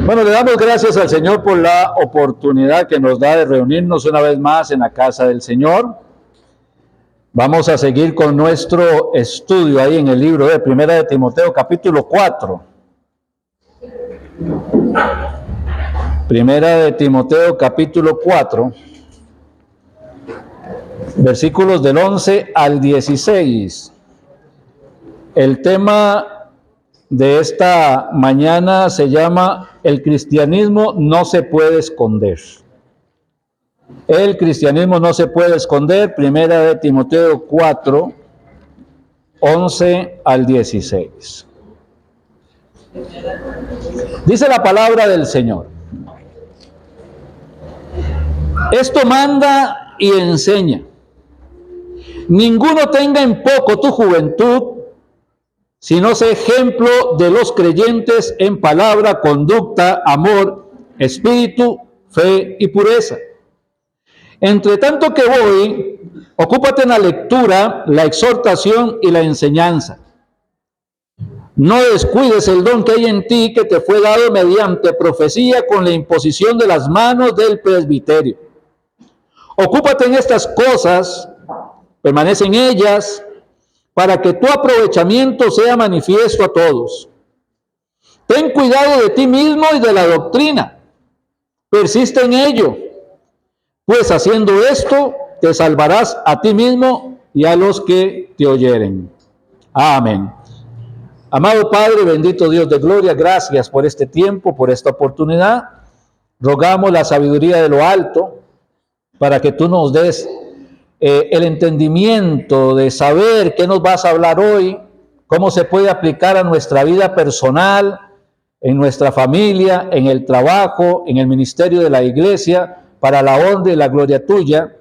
Bueno, le damos gracias al Señor por la oportunidad que nos da de reunirnos una vez más en la casa del Señor. Vamos a seguir con nuestro estudio ahí en el libro de Primera de Timoteo, capítulo 4. Primera de Timoteo, capítulo 4, versículos del 11 al 16. El tema de esta mañana se llama El cristianismo no se puede esconder. El cristianismo no se puede esconder. Primera de Timoteo 4, 11 al 16. Dice la palabra del Señor: esto manda y enseña. Ninguno tenga en poco tu juventud, sino sé ejemplo de los creyentes en palabra, conducta, amor, espíritu, fe y pureza. Entre tanto que voy, ocúpate en la lectura, la exhortación y la enseñanza. No descuides el don que hay en ti, que te fue dado mediante profecía con la imposición de las manos del presbiterio. Ocúpate en estas cosas, permanece en ellas, para que tu aprovechamiento sea manifiesto a todos. Ten cuidado de ti mismo y de la doctrina. Persiste en ello, pues haciendo esto te salvarás a ti mismo y a los que te oyeren. Amén. Amado Padre, bendito Dios de gloria, gracias por este tiempo, por esta oportunidad. Rogamos la sabiduría de lo alto para que tú nos des el entendimiento de saber qué nos vas a hablar hoy, cómo se puede aplicar a nuestra vida personal, en nuestra familia, en el trabajo, en el ministerio de la iglesia, para la honra y la gloria tuya,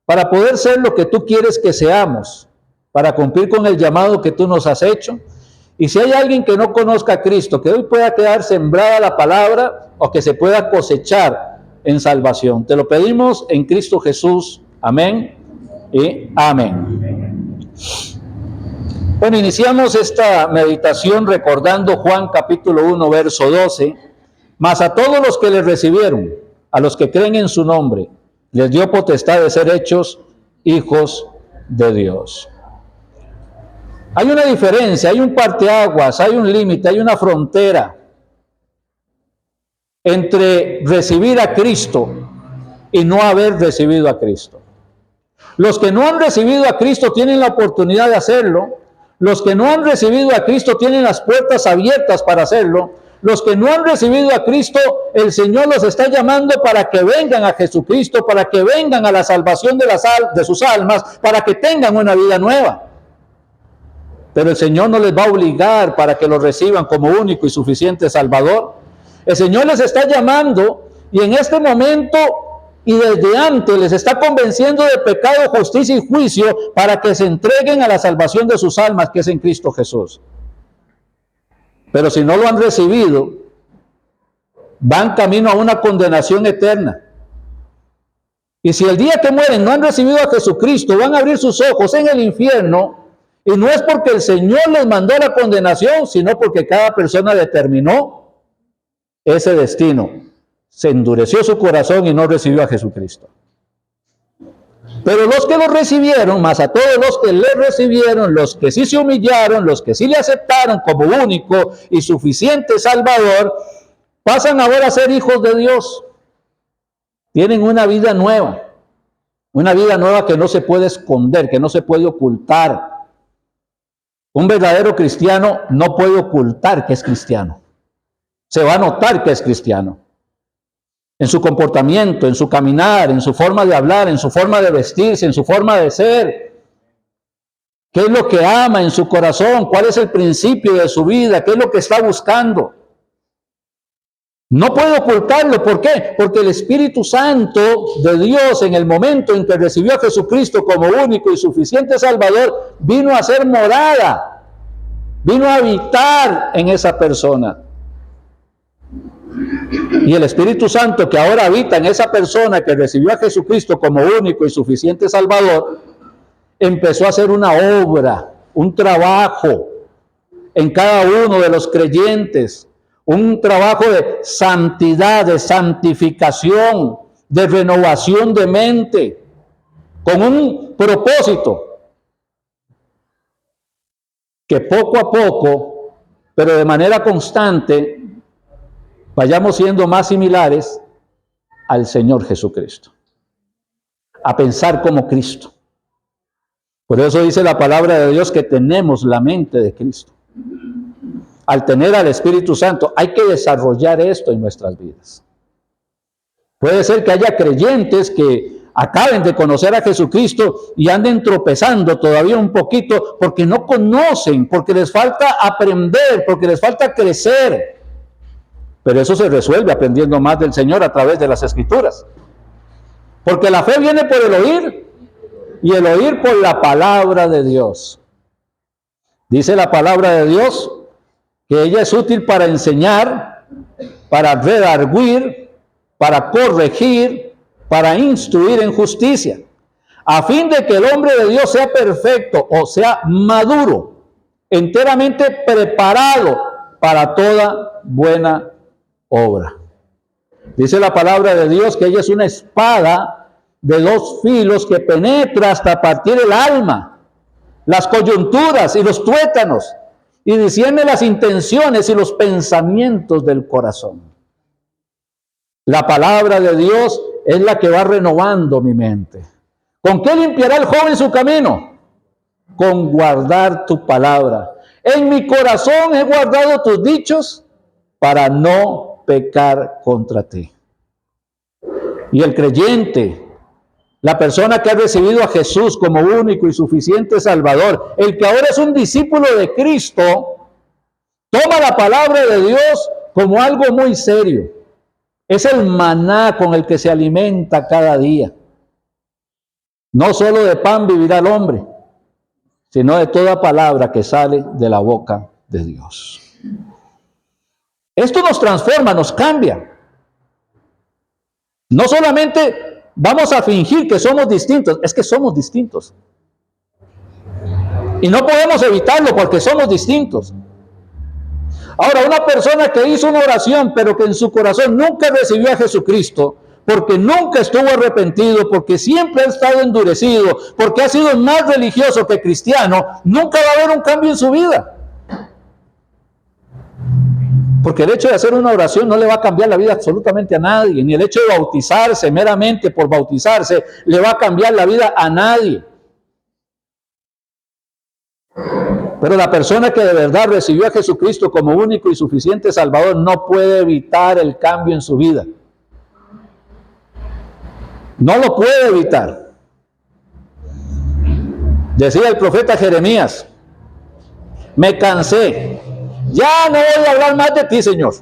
para poder ser lo que tú quieres que seamos, para cumplir con el llamado que tú nos has hecho. Y si hay alguien que no conozca a Cristo, que hoy pueda quedar sembrada la palabra o que se pueda cosechar en salvación. Te lo pedimos en Cristo Jesús. Amén y amén. Bueno, iniciamos esta meditación recordando Juan capítulo 1, verso 12. Mas a todos los que le recibieron, a los que creen en su nombre, les dio potestad de ser hechos hijos de Dios. Hay una diferencia, hay un parteaguas, hay un límite, hay una frontera entre recibir a Cristo y no haber recibido a Cristo. Los que no han recibido a Cristo tienen la oportunidad de hacerlo. Los que no han recibido a Cristo tienen las puertas abiertas para hacerlo. Los que no han recibido a Cristo, el Señor los está llamando para que vengan a Jesucristo, para que vengan a la salvación de sus almas, para que tengan una vida nueva. Pero el Señor no les va a obligar para que lo reciban como único y suficiente Salvador. El Señor les está llamando y en este momento y desde antes les está convenciendo de pecado, justicia y juicio para que se entreguen a la salvación de sus almas, que es en Cristo Jesús. Pero si no lo han recibido, van camino a una condenación eterna. Y si el día que mueren no han recibido a Jesucristo, van a abrir sus ojos en el infierno. Y no es porque el Señor les mandó la condenación, sino porque cada persona determinó ese destino. Se endureció su corazón y no recibió a Jesucristo. Pero los que lo recibieron, más a todos los que le recibieron, los que sí se humillaron, los que sí le aceptaron como único y suficiente Salvador, pasan ahora a ser hijos de Dios. Tienen una vida nueva que no se puede esconder, que no se puede ocultar. Un verdadero cristiano no puede ocultar que es cristiano. Se va a notar que es cristiano. En su comportamiento, en su caminar, en su forma de hablar, en su forma de vestirse, en su forma de ser. ¿Qué es lo que ama en su corazón? ¿Cuál es el principio de su vida? ¿Qué es lo que está buscando? No puede ocultarlo. ¿Por qué? Porque el Espíritu Santo de Dios, en el momento en que recibió a Jesucristo como único y suficiente Salvador, vino a ser morada, vino a habitar en esa persona. Y el Espíritu Santo que ahora habita en esa persona que recibió a Jesucristo como único y suficiente Salvador, empezó a hacer una obra, un trabajo en cada uno de los creyentes, un trabajo de santidad, de santificación, de renovación de mente, con un propósito, que poco a poco, pero de manera constante, vayamos siendo más similares al Señor Jesucristo, a pensar como Cristo. Por eso dice la palabra de Dios que tenemos la mente de Cristo. Al tener al Espíritu Santo, hay que desarrollar esto en nuestras vidas. Puede ser que haya creyentes que acaben de conocer a Jesucristo y anden tropezando todavía un poquito porque no conocen, porque les falta aprender, porque les falta crecer. Pero eso se resuelve aprendiendo más del Señor a través de las Escrituras. Porque la fe viene por el oír y el oír por la palabra de Dios. Dice la palabra de Dios que ella es útil para enseñar, para redarguir, para corregir, para instruir en justicia, a fin de que el hombre de Dios sea perfecto, o sea, maduro, enteramente preparado para toda buena obra. Dice la palabra de Dios que ella es una espada de 2 filos que penetra hasta partir el alma, las coyunturas y los tuétanos, y discierne las intenciones y los pensamientos del corazón. La palabra de Dios es la que va renovando mi mente. ¿Con qué limpiará el joven su camino? Con guardar tu palabra. En mi corazón he guardado tus dichos para no pecar contra ti. Y el creyente, la persona que ha recibido a Jesús como único y suficiente Salvador, el que ahora es un discípulo de Cristo, toma la palabra de Dios como algo muy serio. Es el maná con el que se alimenta cada día. No solo de pan vivirá el hombre, sino de toda palabra que sale de la boca de Dios. Esto nos transforma, nos cambia. No solamente vamos a fingir que somos distintos, es que somos distintos. Y no podemos evitarlo porque somos distintos. Ahora, una persona que hizo una oración, pero que en su corazón nunca recibió a Jesucristo, porque nunca estuvo arrepentido, porque siempre ha estado endurecido, porque ha sido más religioso que cristiano, nunca va a haber un cambio en su vida. Porque el hecho de hacer una oración no le va a cambiar la vida absolutamente a nadie, ni el hecho de bautizarse meramente por bautizarse le va a cambiar la vida a nadie. Pero la persona que de verdad recibió a Jesucristo como único y suficiente Salvador no puede evitar el cambio en su vida. No lo puede evitar. Decía el profeta Jeremías: me cansé, ya no voy a hablar más de ti, Señor.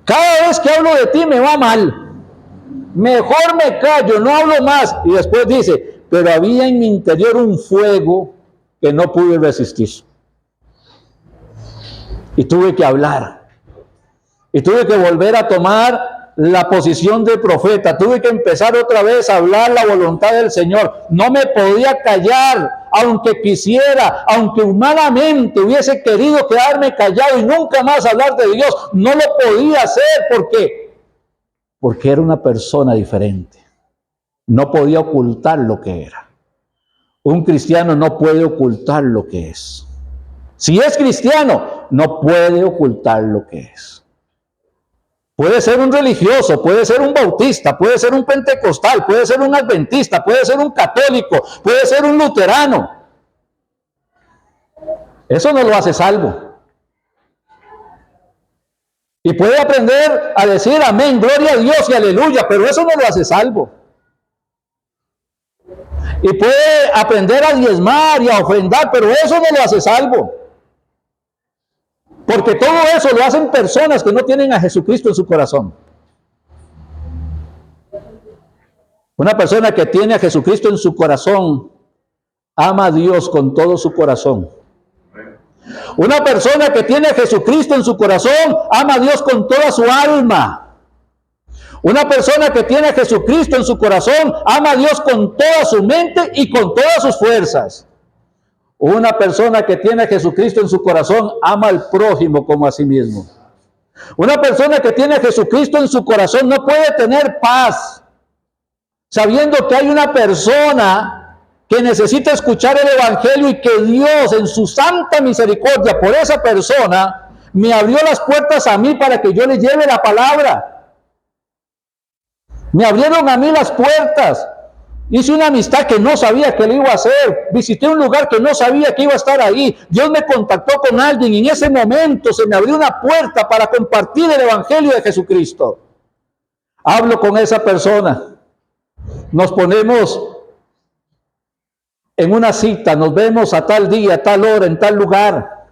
Cada vez que hablo de ti me va mal. Mejor me callo, no hablo más. Y después dice: pero había en mi interior un fuego que no pude resistir. Y tuve que hablar. Y tuve que volver a tomar la posición de profeta. Tuve que empezar otra vez a hablar la voluntad del Señor. No me podía callar, aunque quisiera, aunque humanamente hubiese querido quedarme callado y nunca más hablar de Dios. No lo podía hacer. ¿Por qué? Porque era una persona diferente. No podía ocultar lo que era. Un cristiano no puede ocultar lo que es. Si es cristiano, no puede ocultar lo que es. Puede ser un religioso, puede ser un bautista, puede ser un pentecostal, puede ser un adventista, puede ser un católico, puede ser un luterano. Eso no lo hace salvo. Y puede aprender a decir amén, gloria a Dios y aleluya, pero eso no lo hace salvo. Y puede aprender a diezmar y a ofrendar, pero eso no lo hace salvo. Porque todo eso lo hacen personas que no tienen a Jesucristo en su corazón. Una persona que tiene a Jesucristo en su corazón ama a Dios con todo su corazón. Una persona que tiene a Jesucristo en su corazón ama a Dios con toda su alma. Una persona que tiene a Jesucristo en su corazón ama a Dios con toda su mente y con todas sus fuerzas. Una persona que tiene a Jesucristo en su corazón ama al prójimo como a sí mismo. Una persona que tiene a Jesucristo en su corazón no puede tener paz sabiendo que hay una persona que necesita escuchar el Evangelio y que Dios en su santa misericordia por esa persona me abrió las puertas a mí para que yo le lleve la palabra. Me abrieron a mí las puertas. Hice una amistad que no sabía que lo iba a hacer. Visité un lugar que no sabía que iba a estar ahí. Dios me contactó con alguien y en ese momento se me abrió una puerta para compartir el Evangelio de Jesucristo. Hablo con esa persona. Nos ponemos en una cita, nos vemos a tal día, a tal hora, en tal lugar.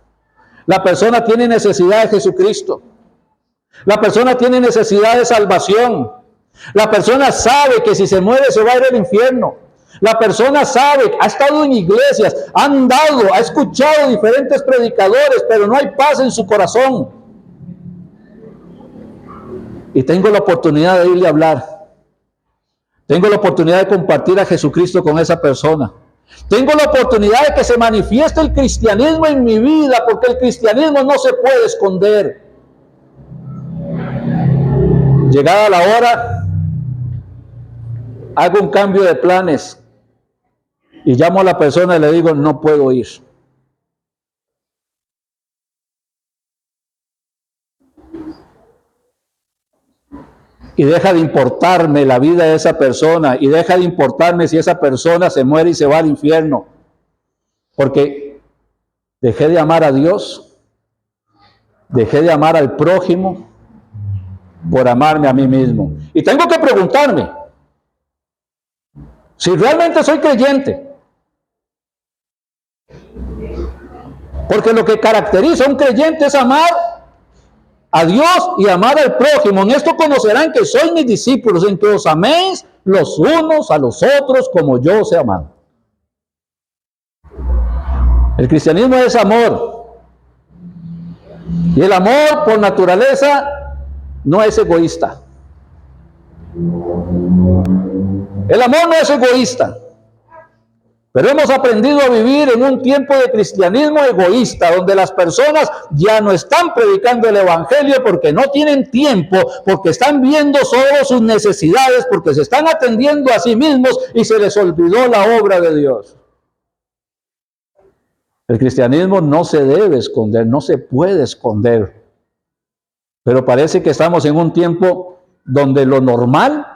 La persona tiene necesidad de Jesucristo. La persona tiene necesidad de salvación. La persona sabe que si se muere se va a ir al infierno. La persona sabe, ha estado en iglesias, ha andado, ha escuchado diferentes predicadores, pero no hay paz en su corazón. Y tengo la oportunidad de irle a hablar. Tengo la oportunidad de compartir a Jesucristo con esa persona. Tengo la oportunidad de que se manifieste el cristianismo en mi vida, porque el cristianismo no se puede esconder. Llegada la hora, hago un cambio de planes y llamo a la persona y le digo, no puedo ir. Y deja de importarme la vida de esa persona y deja de importarme si esa persona se muere y se va al infierno. Porque dejé de amar a Dios, dejé de amar al prójimo por amarme a mí mismo. Y tengo que preguntarme si realmente soy creyente. Porque lo que caracteriza a un creyente es amar a Dios y amar al prójimo. En esto conocerán que sois mis discípulos, en que os améis los unos a los otros como yo os he amado. El cristianismo es amor. Y el amor por naturaleza no es egoísta. El amor no es egoísta. Pero hemos aprendido a vivir en un tiempo de cristianismo egoísta, donde las personas ya no están predicando el Evangelio porque no tienen tiempo, porque están viendo solo sus necesidades, porque se están atendiendo a sí mismos y se les olvidó la obra de Dios. El cristianismo no se debe esconder, no se puede esconder. Pero parece que estamos en un tiempo donde lo normal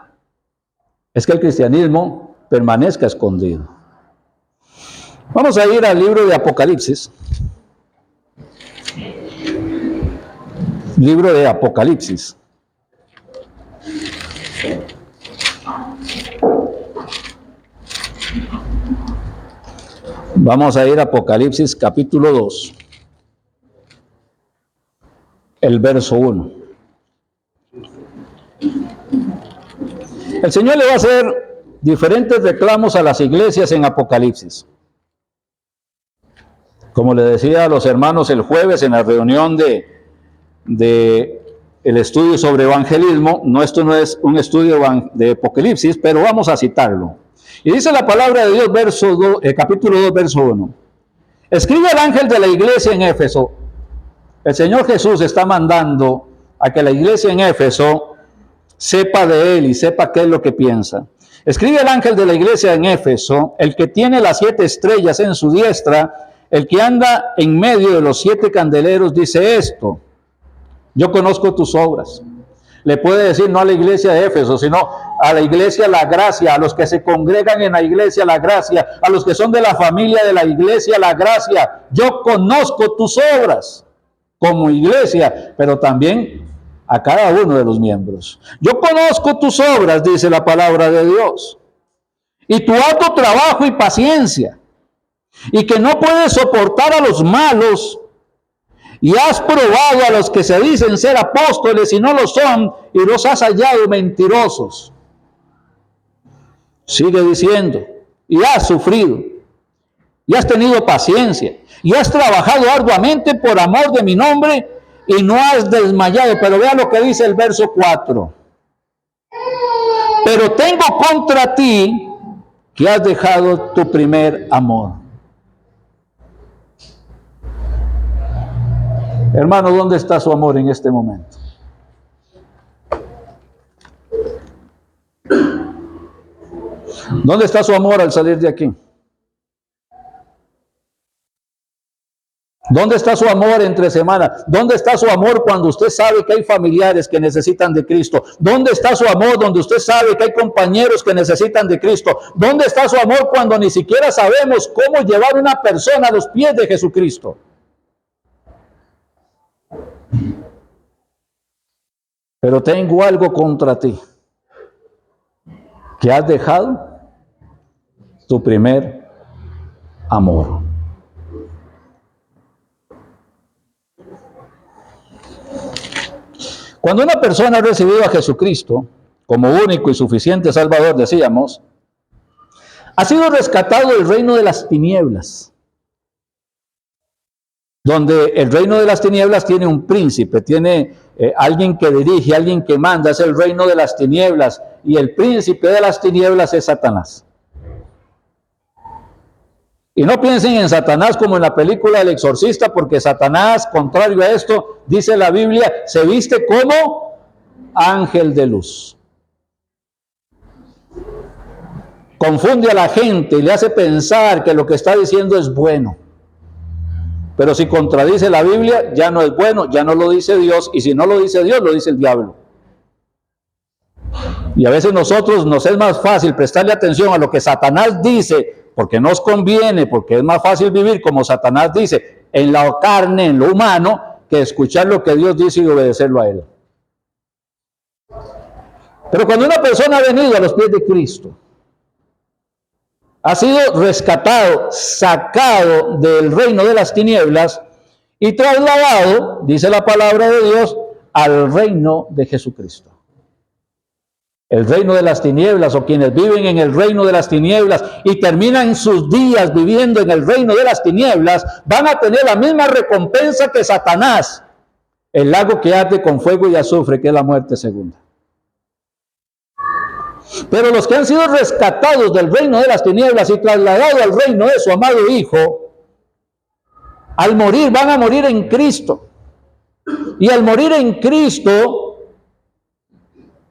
es que el cristianismo permanezca escondido. Vamos a ir al libro de Apocalipsis. Libro de Apocalipsis. Vamos a ir a Apocalipsis capítulo 2. El verso 1. El Señor le va a hacer diferentes reclamos a las iglesias en Apocalipsis. Como le decía a los hermanos el jueves en la reunión de el estudio sobre evangelismo, esto no es un estudio de Apocalipsis, pero vamos a citarlo. Y dice la palabra de Dios, capítulo 2, verso 1. Escribe el ángel de la iglesia en Éfeso. El Señor Jesús está mandando a que la iglesia en Éfeso sepa de Él y sepa qué es lo que piensa. Escribe el ángel de la iglesia en Éfeso, el que tiene las 7 estrellas en su diestra, el que anda en medio de los 7 candeleros, dice esto: yo conozco tus obras. Le puede decir no a la iglesia de Éfeso, sino a la iglesia La Gracia, a los que se congregan en la iglesia La Gracia, a los que son de la familia de la iglesia La Gracia. Yo conozco tus obras como iglesia, pero también a cada uno de los miembros. Yo conozco tus obras, dice la palabra de Dios, y tu arduo trabajo y paciencia, y que no puedes soportar a los malos, y has probado a los que se dicen ser apóstoles y no lo son, y los has hallado mentirosos. Sigue diciendo, y has sufrido, y has tenido paciencia, y has trabajado arduamente por amor de mi nombre, y no has desmayado. Pero vea lo que dice el verso 4. Pero tengo contra ti que has dejado tu primer amor. Hermano, ¿dónde está su amor en este momento? ¿Dónde está su amor al salir de aquí? ¿Dónde está su amor entre semana? ¿Dónde está su amor cuando usted sabe que hay familiares que necesitan de Cristo? ¿Dónde está su amor donde usted sabe que hay compañeros que necesitan de Cristo? ¿Dónde está su amor cuando ni siquiera sabemos cómo llevar una persona a los pies de Jesucristo? Pero tengo algo contra ti, que has dejado tu primer amor. Cuando una persona ha recibido a Jesucristo como único y suficiente Salvador, decíamos, ha sido rescatado del reino de las tinieblas, donde el reino de las tinieblas tiene un príncipe, tiene alguien que dirige, alguien que manda, es el reino de las tinieblas, y el príncipe de las tinieblas es Satanás. Y no piensen en Satanás como en la película El Exorcista, porque Satanás, contrario a esto, dice la Biblia, se viste como ángel de luz. Confunde a la gente y le hace pensar que lo que está diciendo es bueno. Pero si contradice la Biblia, ya no es bueno, ya no lo dice Dios, y si no lo dice Dios, lo dice el diablo. Y a veces nosotros nos es más fácil prestarle atención a lo que Satanás dice, porque nos conviene, porque es más fácil vivir como Satanás dice, en la carne, en lo humano, que escuchar lo que Dios dice y obedecerlo a Él. Pero cuando una persona ha venido a los pies de Cristo, ha sido rescatado, sacado del reino de las tinieblas y trasladado, dice la palabra de Dios, al reino de Jesucristo. El reino de las tinieblas, o quienes viven en el reino de las tinieblas y terminan sus días viviendo en el reino de las tinieblas, van a tener la misma recompensa que Satanás, el lago que arde con fuego y azufre, que es la muerte segunda. Pero los que han sido rescatados del reino de las tinieblas y trasladados al reino de su amado Hijo, al morir van a morir en Cristo. Y al morir en Cristo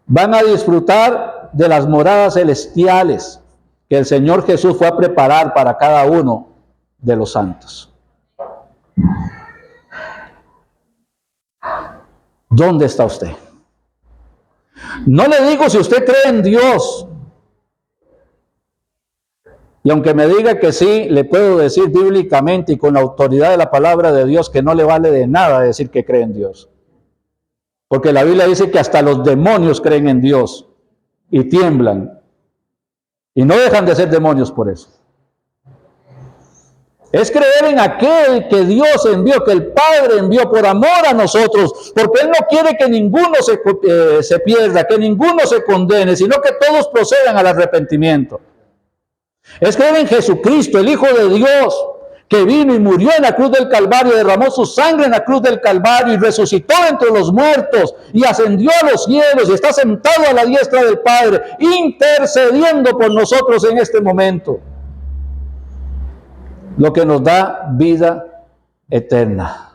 van a disfrutar de las moradas celestiales que el Señor Jesús fue a preparar para cada uno de los santos. ¿Dónde está usted? No le digo si usted cree en Dios. Y aunque me diga que sí, le puedo decir bíblicamente y con la autoridad de la palabra de Dios que no le vale de nada decir que cree en Dios. Porque la Biblia dice que hasta los demonios creen en Dios y tiemblan. Y no dejan de ser demonios por eso. Es creer en aquel que Dios envió, que el Padre envió por amor a nosotros, porque Él no quiere que ninguno se pierda, que ninguno se condene, sino que todos procedan al arrepentimiento. Es creer en Jesucristo, el Hijo de Dios, que vino y murió en la cruz del Calvario, derramó su sangre en la cruz del Calvario y resucitó entre los muertos y ascendió a los cielos y está sentado a la diestra del Padre, intercediendo por nosotros en este momento. Lo que nos da vida eterna.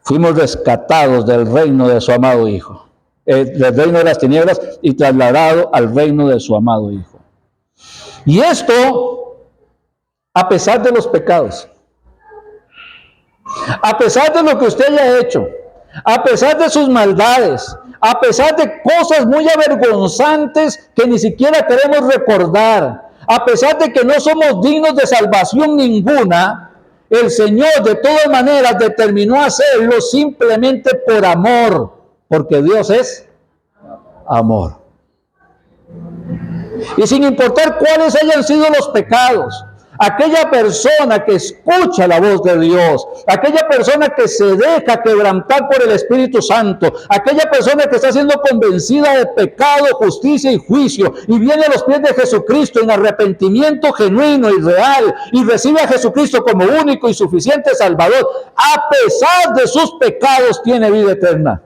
Fuimos rescatados del reino de su amado Hijo, del reino de las tinieblas y trasladados al reino de su amado Hijo. Y esto, a pesar de los pecados, a pesar de lo que usted haya hecho, a pesar de sus maldades, a pesar de cosas muy avergonzantes que ni siquiera queremos recordar, a pesar de que no somos dignos de salvación ninguna, el Señor de todas maneras determinó hacerlo simplemente por amor, porque Dios es amor. Y sin importar cuáles hayan sido los pecados, aquella persona que escucha la voz de Dios, aquella persona que se deja quebrantar por el Espíritu Santo, aquella persona que está siendo convencida de pecado, justicia y juicio y viene a los pies de Jesucristo en arrepentimiento genuino y real y recibe a Jesucristo como único y suficiente Salvador, a pesar de sus pecados tiene vida eterna.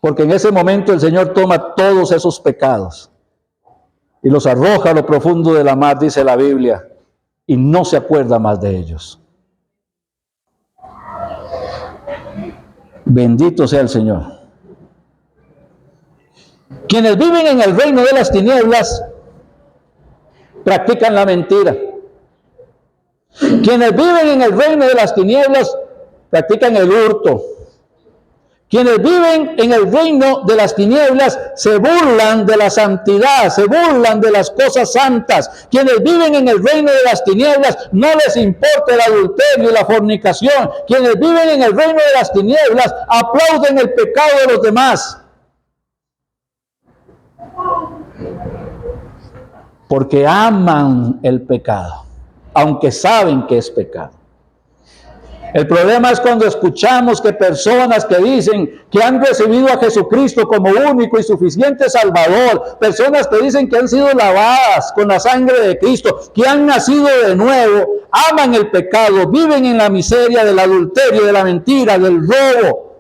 Porque en ese momento el Señor toma todos esos pecados y los arroja a lo profundo de la mar, dice la Biblia, y no se acuerda más de ellos. Bendito sea el Señor. Quienes viven en el reino de las tinieblas practican la mentira. Quienes viven en el reino de las tinieblas practican el hurto. Quienes viven en el reino de las tinieblas se burlan de la santidad, se burlan de las cosas santas. Quienes viven en el reino de las tinieblas no les importa el adulterio y la fornicación. Quienes viven en el reino de las tinieblas aplauden el pecado de los demás. Porque aman el pecado, aunque saben que es pecado. El problema es cuando escuchamos que personas que dicen que han recibido a Jesucristo como único y suficiente Salvador, personas que dicen que han sido lavadas con la sangre de Cristo, que han nacido de nuevo, aman el pecado, viven en la miseria del adulterio, de la mentira, del robo,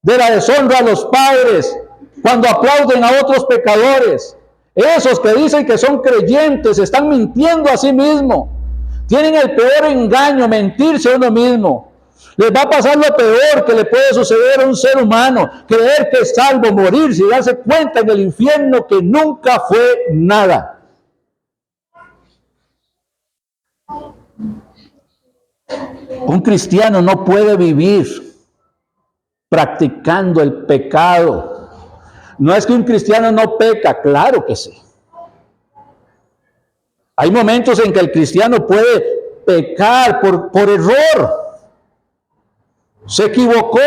de la deshonra a los padres, cuando aplauden a otros pecadores. Esos que dicen que son creyentes están mintiendo a sí mismos. Tienen el peor engaño, mentirse a uno mismo. Les va a pasar lo peor que le puede suceder a un ser humano: creer que es salvo, morirse y darse cuenta en el infierno que nunca fue nada. Un cristiano no puede vivir practicando el pecado. No es que un cristiano no peca, claro que sí. Hay momentos en que el cristiano puede pecar por error. Se equivocó.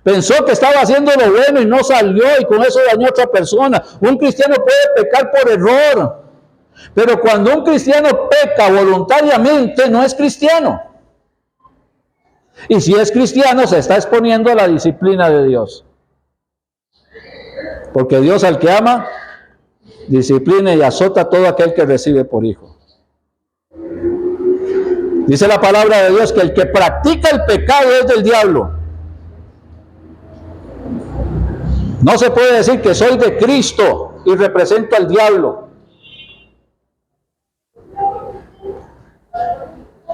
Pensó que estaba haciendo lo bueno y no salió, y con eso dañó a otra persona. Un cristiano puede pecar por error. Pero cuando un cristiano peca voluntariamente, no es cristiano. Y si es cristiano, se está exponiendo a la disciplina de Dios. Porque Dios, al que ama, disciplina y azota a todo aquel que recibe por hijo. Dice la palabra de Dios que el que practica el pecado es del diablo. No se puede decir que soy de Cristo y represento al diablo.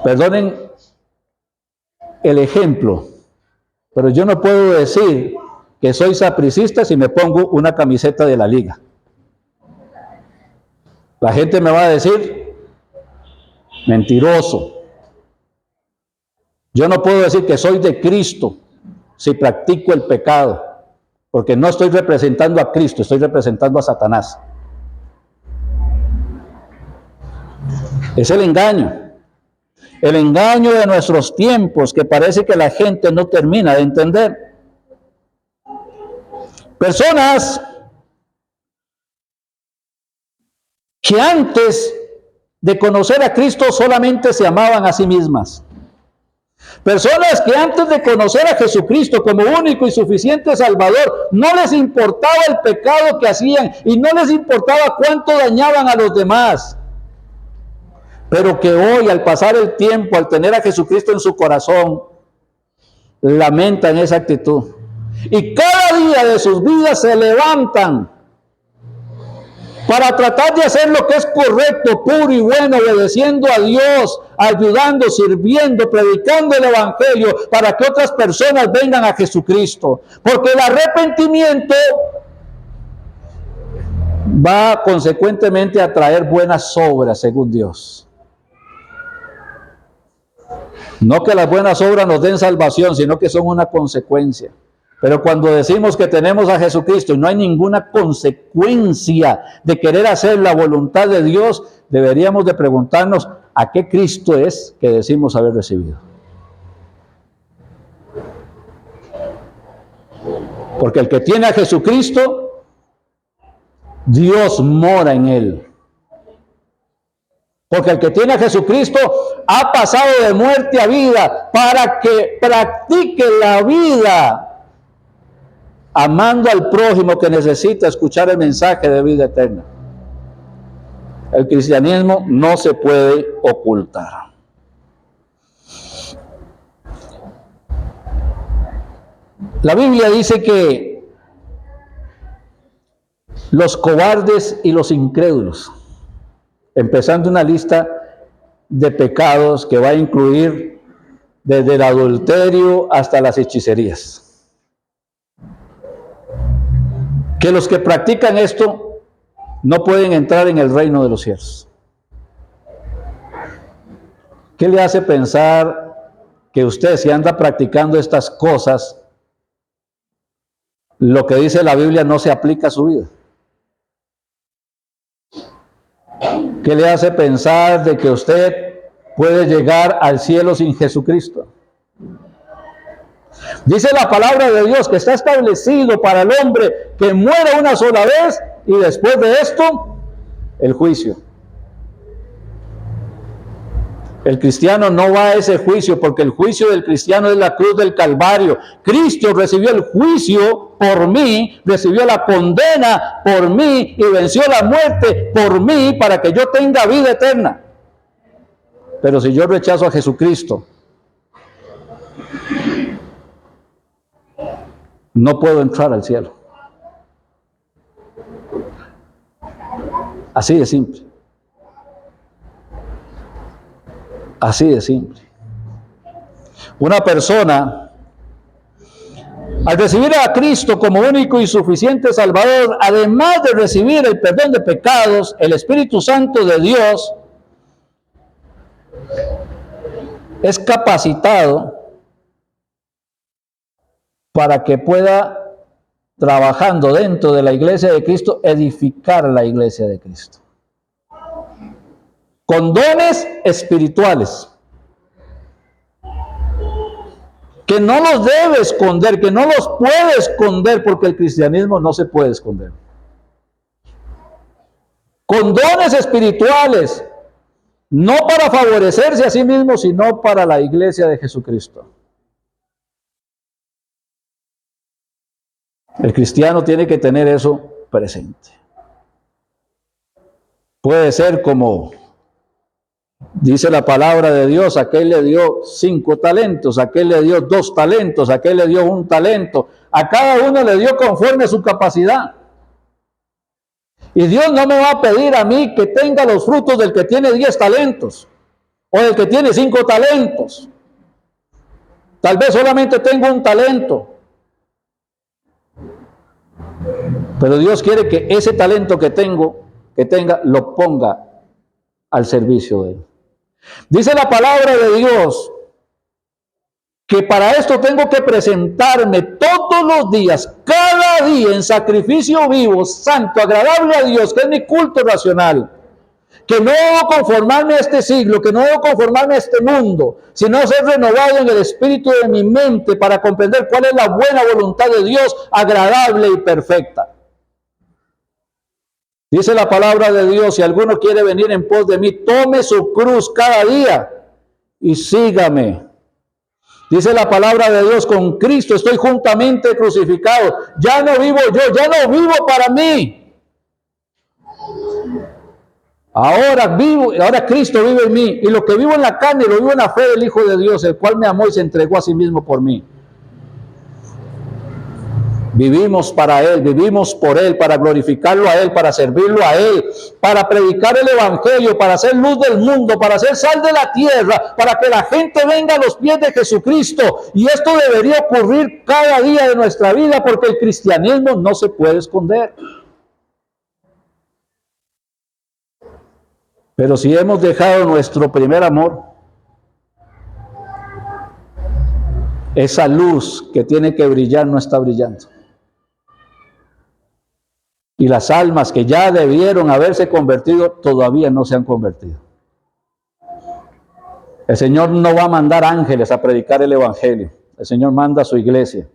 Perdonen el ejemplo, pero yo no puedo decir que soy sapricista si me pongo una camiseta de la liga. La gente me va a decir mentiroso. Yo no puedo decir que soy de Cristo si practico el pecado, porque no estoy representando a Cristo, estoy representando a Satanás. Es el engaño de nuestros tiempos, que parece que la gente no termina de entender. Personas que antes de conocer a Cristo solamente se amaban a sí mismas. Personas que antes de conocer a Jesucristo como único y suficiente Salvador, no les importaba el pecado que hacían y no les importaba cuánto dañaban a los demás. Pero que hoy, al pasar el tiempo, al tener a Jesucristo en su corazón, lamentan esa actitud. Y cada día de sus vidas se levantan para tratar de hacer lo que es correcto, puro y bueno, obedeciendo a Dios, ayudando, sirviendo, predicando el Evangelio, para que otras personas vengan a Jesucristo. Porque el arrepentimiento va consecuentemente a traer buenas obras, según Dios. No que las buenas obras nos den salvación, sino que son una consecuencia. Pero cuando decimos que tenemos a Jesucristo y no hay ninguna consecuencia de querer hacer la voluntad de Dios, deberíamos de preguntarnos a qué Cristo es que decimos haber recibido. Porque el que tiene a Jesucristo, Dios mora en él. Porque el que tiene a Jesucristo ha pasado de muerte a vida para que practique la vida amando al prójimo que necesita escuchar el mensaje de vida eterna. El cristianismo no se puede ocultar. La Biblia dice que los cobardes y los incrédulos, empezando una lista de pecados que va a incluir desde el adulterio hasta las hechicerías. Que los que practican esto no pueden entrar en el reino de los cielos. ¿Qué le hace pensar que usted, si anda practicando estas cosas, lo que dice la Biblia no se aplica a su vida? ¿Qué le hace pensar de que usted puede llegar al cielo sin Jesucristo? Dice la palabra de Dios que está establecido para el hombre que muera una sola vez y después de esto, el juicio. El cristiano no va a ese juicio porque el juicio del cristiano es la cruz del Calvario. Cristo recibió el juicio por mí, recibió la condena por mí y venció la muerte por mí para que yo tenga vida eterna. Pero si yo rechazo a Jesucristo, no puedo entrar al cielo. Así de simple. Así de simple. Una persona, al recibir a Cristo como único y suficiente Salvador, además de recibir el perdón de pecados, el Espíritu Santo de Dios, es capacitado para que pueda, trabajando dentro de la iglesia de Cristo, edificar la iglesia de Cristo. Con dones espirituales, que no los debe esconder, que no los puede esconder, porque el cristianismo no se puede esconder. Con dones espirituales, no para favorecerse a sí mismo, sino para la iglesia de Jesucristo. El cristiano tiene que tener eso presente. Puede ser como dice la palabra de Dios: aquel le dio 5 talentos, aquel le dio 2 talentos, aquel le dio 1 talento. A cada uno le dio conforme a su capacidad. Y Dios no me va a pedir a mí que tenga los frutos del que tiene 10 talentos o del que tiene 5 talentos. Tal vez solamente tengo 1 talento. Pero Dios quiere que ese talento que tenga, lo ponga al servicio de Él. Dice la palabra de Dios que para esto tengo que presentarme todos los días, cada día, en sacrificio vivo, santo, agradable a Dios, que es mi culto racional. Que no debo conformarme a este siglo, que no debo conformarme a este mundo, sino ser renovado en el espíritu de mi mente para comprender cuál es la buena voluntad de Dios, agradable y perfecta. Dice la palabra de Dios: si alguno quiere venir en pos de mí, tome su cruz cada día y sígame. Dice la palabra de Dios: con Cristo estoy juntamente crucificado. Ya no vivo yo, ya no vivo para mí. Ahora Cristo vive en mí, y lo que vivo en la carne lo vivo en la fe del Hijo de Dios, el cual me amó y se entregó a sí mismo por mí. Vivimos para Él, vivimos por Él, para glorificarlo a Él, para servirlo a Él, para predicar el Evangelio, para hacer luz del mundo, para hacer sal de la tierra, para que la gente venga a los pies de Jesucristo. Y esto debería ocurrir cada día de nuestra vida, porque el cristianismo no se puede esconder. Pero si hemos dejado nuestro primer amor, esa luz que tiene que brillar no está brillando. Y las almas que ya debieron haberse convertido todavía no se han convertido. El Señor no va a mandar ángeles a predicar el Evangelio. El Señor manda a su iglesia.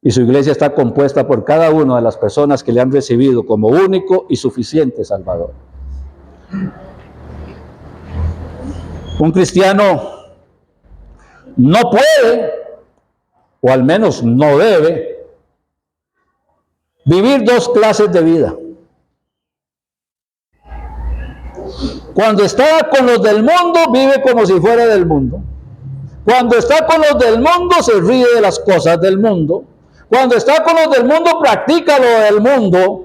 Y su iglesia está compuesta por cada una de las personas que le han recibido como único y suficiente Salvador. Un cristiano no puede, o al menos no debe, vivir 2 clases de vida. Cuando está con los del mundo, vive como si fuera del mundo. Cuando está con los del mundo, se ríe de las cosas del mundo. Cuando está con los del mundo, practica lo del mundo.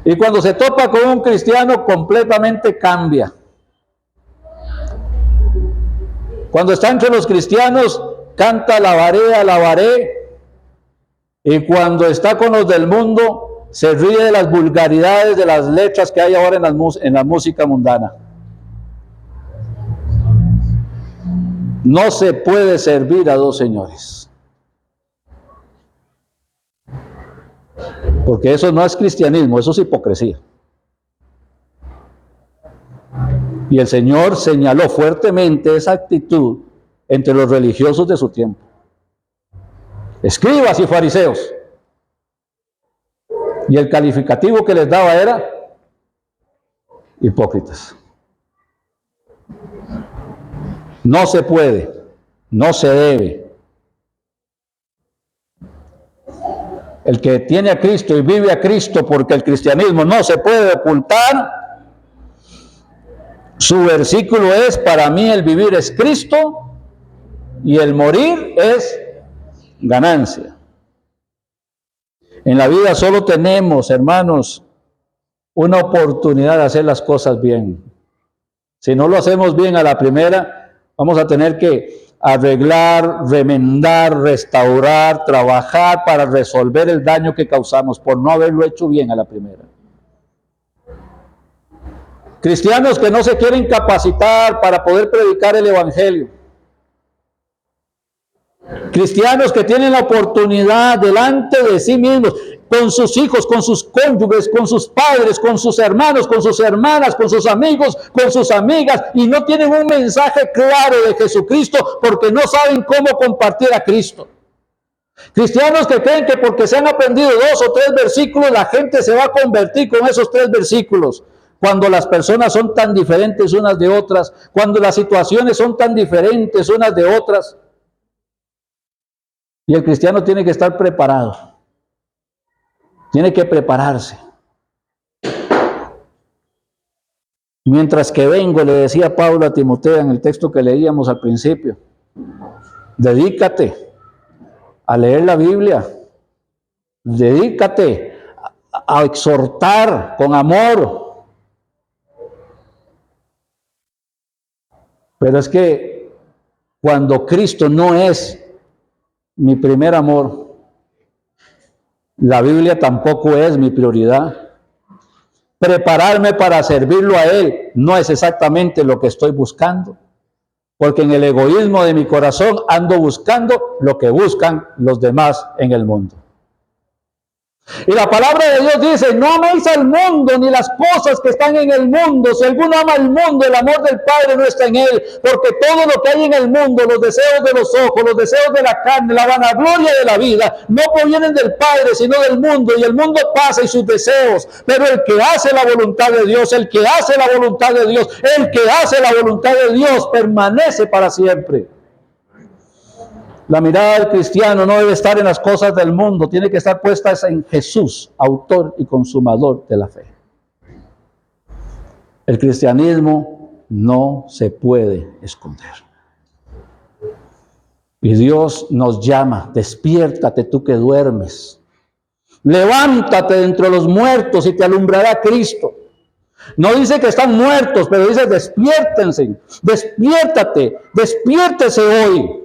Y cuando se topa con un cristiano, completamente cambia. Cuando está entre los cristianos, canta alabaré. Y cuando está con los del mundo, se ríe de las vulgaridades de las letras que hay ahora en la música mundana. No se puede servir a dos señores. Porque eso no es cristianismo, eso es hipocresía. Y el Señor señaló fuertemente esa actitud entre los religiosos de su tiempo. Escribas y fariseos. Y el calificativo que les daba era hipócritas. No se puede, no se debe. El que tiene a Cristo y vive a Cristo, porque el cristianismo no se puede ocultar, su versículo es: para mí el vivir es Cristo y el morir es ganancia. En la vida solo tenemos, hermanos, una oportunidad de hacer las cosas bien. Si no lo hacemos bien a la primera, vamos a tener que arreglar, remendar, restaurar, trabajar para resolver el daño que causamos por no haberlo hecho bien a la primera. Cristianos que no se quieren capacitar para poder predicar el evangelio. Cristianos que tienen la oportunidad delante de sí mismos, con sus hijos, con sus cónyuges, con sus padres, con sus hermanos, con sus hermanas, con sus amigos, con sus amigas, y no tienen un mensaje claro de Jesucristo porque no saben cómo compartir a Cristo. Cristianos que creen que porque se han aprendido 2 o 3 versículos, la gente se va a convertir con esos 3 versículos. Cuando las personas son tan diferentes unas de otras, cuando las situaciones son tan diferentes unas de otras. Y el cristiano tiene que estar preparado. Tiene que prepararse. Mientras que vengo, le decía Pablo a Timoteo en el texto que leíamos al principio, dedícate a leer la Biblia, dedícate a exhortar con amor. Pero es que cuando Cristo no es mi primer amor, la Biblia tampoco es mi prioridad. Prepararme para servirlo a Él no es exactamente lo que estoy buscando, porque en el egoísmo de mi corazón ando buscando lo que buscan los demás en el mundo. Y la palabra de Dios dice: no améis al mundo ni las cosas que están en el mundo. Si alguno ama el mundo, el amor del Padre no está en él, porque todo lo que hay en el mundo, los deseos de los ojos, los deseos de la carne, la vanagloria de la vida, no provienen del Padre, sino del mundo, y el mundo pasa y sus deseos, pero el que hace la voluntad de Dios, el que hace la voluntad de Dios, el que hace la voluntad de Dios permanece para siempre. La mirada del cristiano no debe estar en las cosas del mundo, tiene que estar puesta en Jesús, autor y consumador de la fe. El cristianismo no se puede esconder. Y Dios nos llama: despiértate tú que duermes. Levántate de entre los muertos y te alumbrará Cristo. No dice que están muertos, pero dice: despiértense, despiértate, despiértese hoy.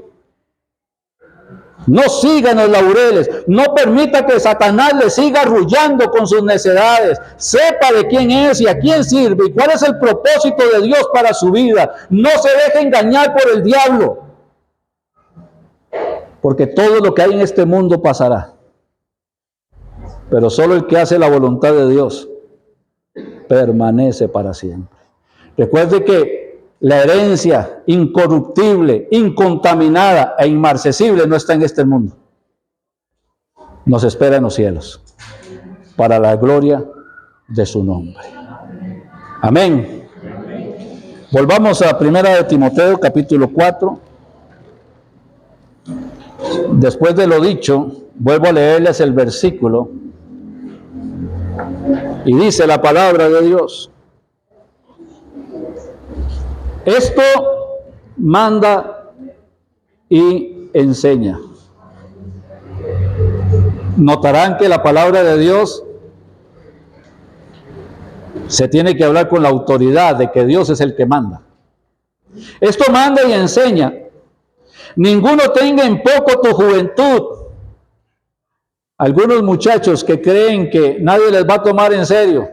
No siga en los laureles, no permita que Satanás le siga arrullando con sus necedades. Sepa de quién es y a quién sirve y cuál es el propósito de Dios para su vida. No se deje engañar por el diablo, porque todo lo que hay en este mundo pasará, pero solo el que hace la voluntad de Dios permanece para siempre. Recuerde que la herencia incorruptible, incontaminada e inmarcesible no está en este mundo. Nos espera en los cielos, para la gloria de su nombre. Amén. Volvamos a 1 de Timoteo, capítulo 4. Después de lo dicho, vuelvo a leerles el versículo. Y dice la palabra de Dios: esto manda y enseña. Notarán que la palabra de Dios se tiene que hablar con la autoridad de que Dios es el que manda. Esto manda y enseña Ninguno tenga en poco tu juventud. Algunos muchachos que creen que nadie les va a tomar en serio,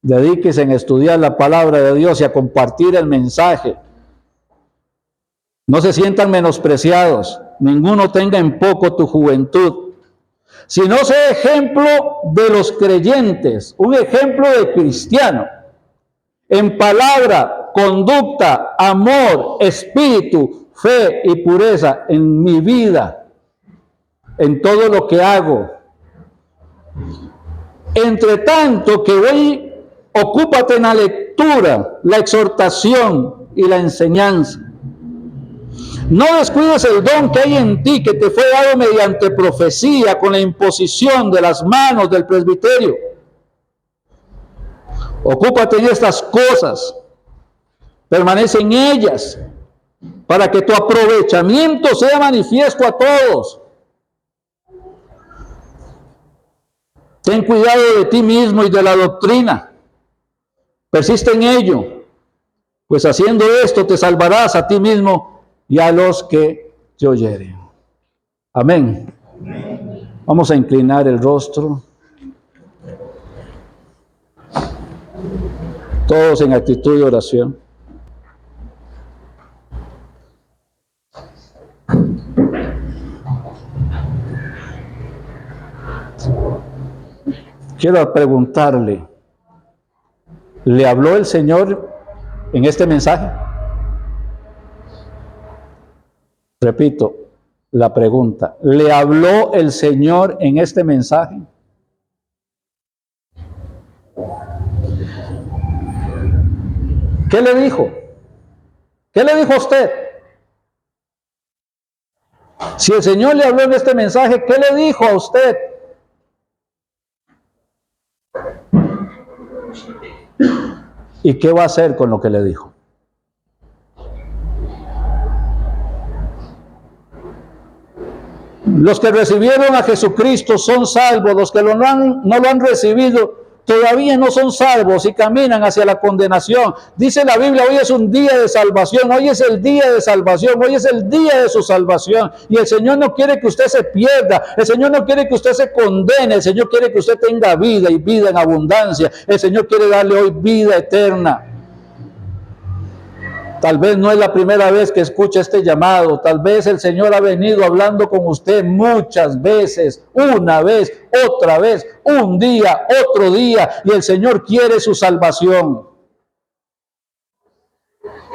dedíquense en estudiar la palabra de Dios y a compartir el mensaje. No se sientan menospreciados. Ninguno tenga en poco tu juventud, sino sea ejemplo de los creyentes, un ejemplo de cristiano, en palabra, conducta, amor, espíritu, fe y pureza en mi vida, en todo lo que hago. Entre tanto que hoy ocúpate en la lectura, la exhortación y la enseñanza. No descuides el don que hay en ti, que te fue dado mediante profecía, con la imposición de las manos del presbiterio. Ocúpate en estas cosas, permanece en ellas, para que tu aprovechamiento sea manifiesto a todos. Ten cuidado de ti mismo y de la doctrina. Persiste en ello, pues haciendo esto te salvarás a ti mismo y a los que te oyeren. Amén. Vamos a inclinar el rostro. Todos en actitud de oración. Quiero preguntarle, ¿le habló el Señor en este mensaje? Repito la pregunta, ¿le habló el Señor en este mensaje? ¿Qué le dijo? ¿Qué le dijo a usted? Si el Señor le habló en este mensaje, ¿qué le dijo a usted? ¿Y qué va a hacer con lo que le dijo? Los que recibieron a Jesucristo son salvos, los que no lo han recibido todavía no son salvos y caminan hacia la condenación. Dice la Biblia, hoy es un día de salvación, hoy es el día de salvación, hoy es el día de su salvación. Y el Señor no quiere que usted se pierda, el Señor no quiere que usted se condene, el Señor quiere que usted tenga vida y vida en abundancia. El Señor quiere darle hoy vida eterna. Tal vez no es la primera vez que escucha este llamado, tal vez el Señor ha venido hablando con usted muchas veces, una vez, otra vez, un día, otro día, y el Señor quiere su salvación.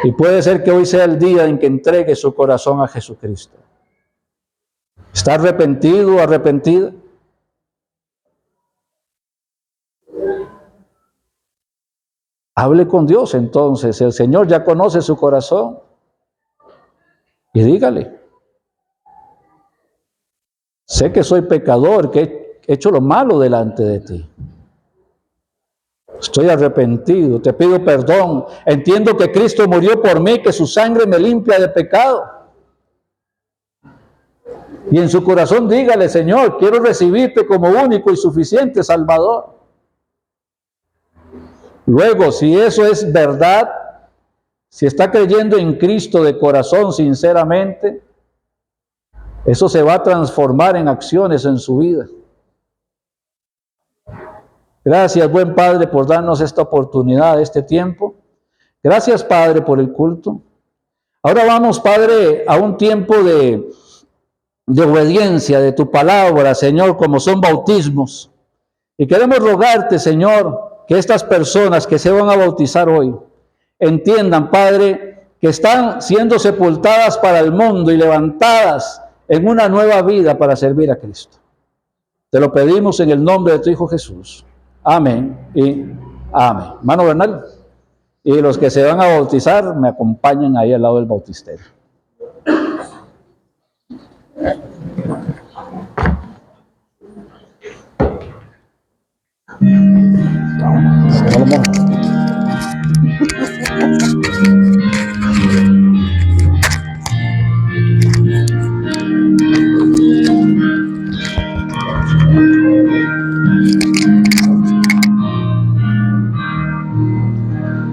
Y puede ser que hoy sea el día en que entregue su corazón a Jesucristo. ¿Está arrepentido o arrepentida? Hable con Dios entonces, el Señor ya conoce su corazón. Y dígale, sé que soy pecador, que he hecho lo malo delante de ti. Estoy arrepentido, te pido perdón. Entiendo que Cristo murió por mí, que su sangre me limpia de pecado. Y en su corazón dígale, Señor, quiero recibirte como único y suficiente Salvador. Luego, si eso es verdad, si está creyendo en Cristo de corazón, sinceramente, eso se va a transformar en acciones en su vida. Gracias, buen Padre, por darnos esta oportunidad, este tiempo. Gracias, Padre, por el culto. Ahora vamos, Padre, a un tiempo de obediencia de tu palabra, Señor, como son bautismos. Y queremos rogarte, Señor, que estas personas que se van a bautizar hoy entiendan, Padre, que están siendo sepultadas para el mundo y levantadas en una nueva vida para servir a Cristo. Te lo pedimos en el nombre de tu Hijo Jesús. Amén y amén. Hermano Bernal, y los que se van a bautizar me acompañan ahí al lado del bautisterio.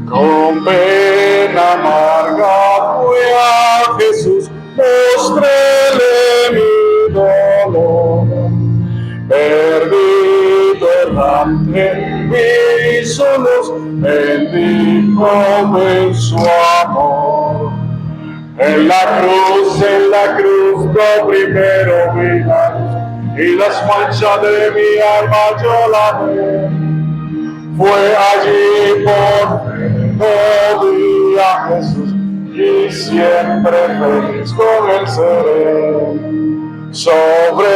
Con pena amarga fue a Jesús mostréle mi dolor. Perdido, errante, mi solos, bendíjome en su amor. En la cruz, lo primero vi la luz, y las manchas de mi alma yo la vi. Fue allí por día Jesús, y siempre feliz con él seré. Sobre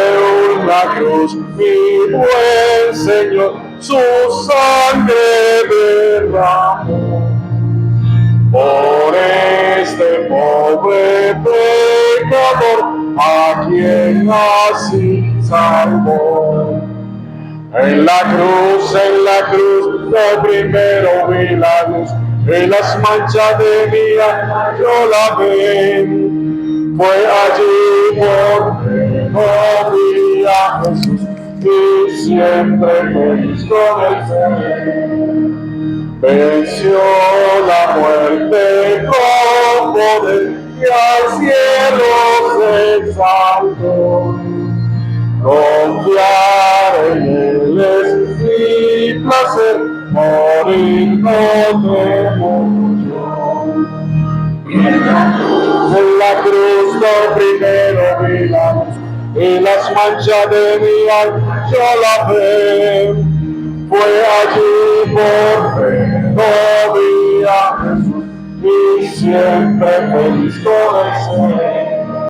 una cruz, mi buen Señor, su sangre derramó. Por este pobre pecador, a quien así salvó. En la cruz, lo primero vi la luz, y las manchas de mi alma yo la vi. Fue allí por vi a Jesús, y siempre feliz con el Señor. Venció la muerte con poder, y al cielo se exaltó. Confiar en él es mi placer, morir no temo yo. En la cruz lo primero vi la luz, y las manchas de mi alma yo la vi. Fue allí por fe, no vi a Jesús, y siempre feliz con el Señor.